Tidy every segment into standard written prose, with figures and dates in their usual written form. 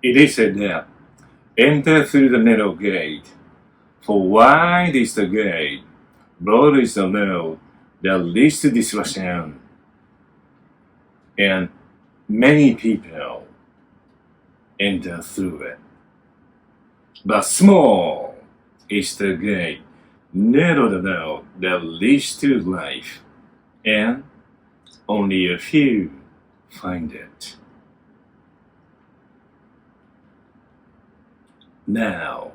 It is said that enter through the narrow gate, for wide is the gate, broad is the road that leads to destruction, and many people enter through it. But small is the gate, narrow the road that leads to life, and only a few find it. Now,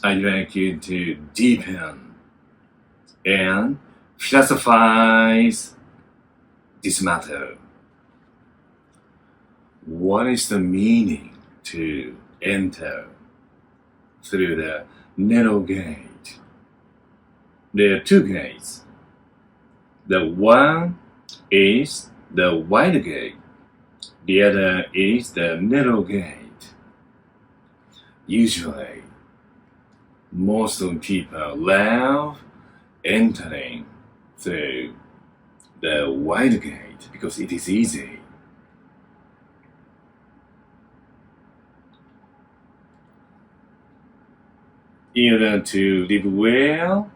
I'd like you to deepen and philosophize this matter. What is the meaning to enter through the narrow gate? There are two gates. The one is the wide gate. The other is the narrow gate. Usually, most of people love entering through the wide gate because it is easy. In order to live well,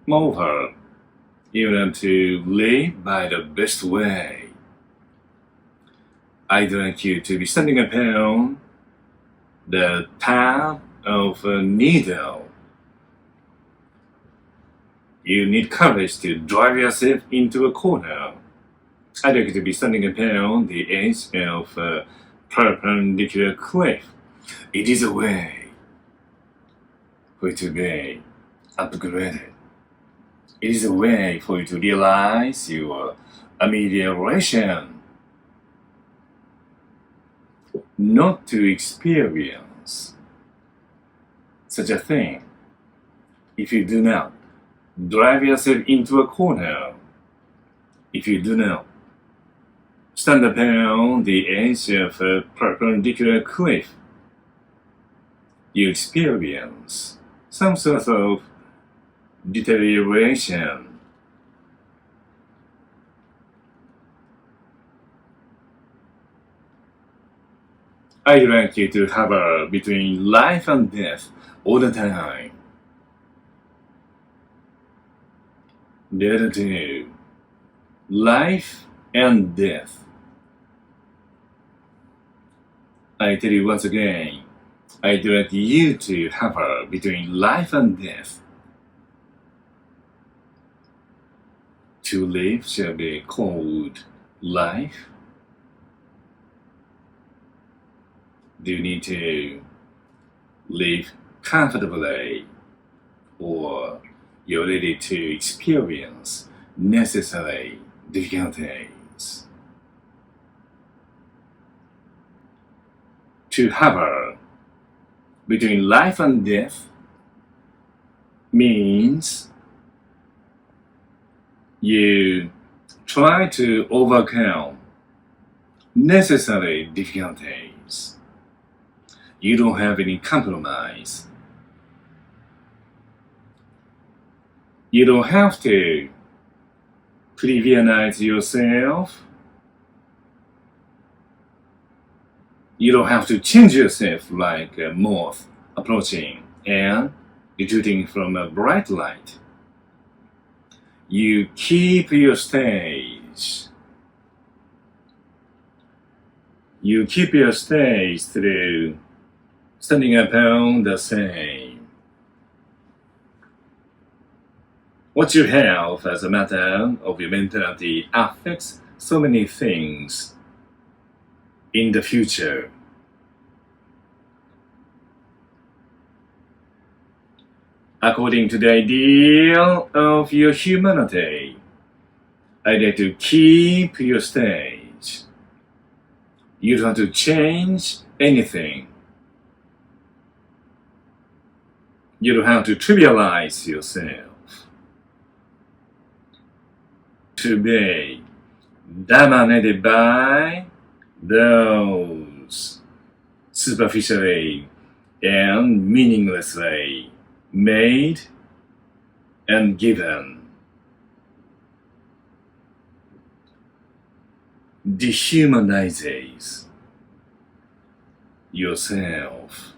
moreover, in order to live by the best way, I'd like you to be standing upon the top of a needle. You need courage to drive yourself into a corner. I'd like you to be standing upon the edge of a perpendicular cliff. It is a way for you to be upgraded. It is a way for you to realize your amelioration. Not to experience such a thing if you do not drive yourself into a corner, if you do not stand upon the edge of a perpendicular cliff, you experience some sort of deterioration. I'd like you to hover between life and death all the time. The other two, life and death. I tell you once again, I'd like you to hover between life and death. To live shall be called life. Do you need to live comfortably, or you're ready to experience necessary difficulties? To hover between life and death means you try to overcome necessary difficulties. You don't have any compromise. You don't have to trivialize yourself. You don't have to change yourself like a moth approaching and retreating from a bright light. You keep your stage. You keep your stage through standing upon the same. What you have as a matter of your mentality affects so many things in the future. According to the ideal of your humanity, I'd like to keep your stage. You don't have to change anything. You don't have to trivialize yourself. To be dominated by those superficially and meaninglessly made and given. Dehumanizes yourself.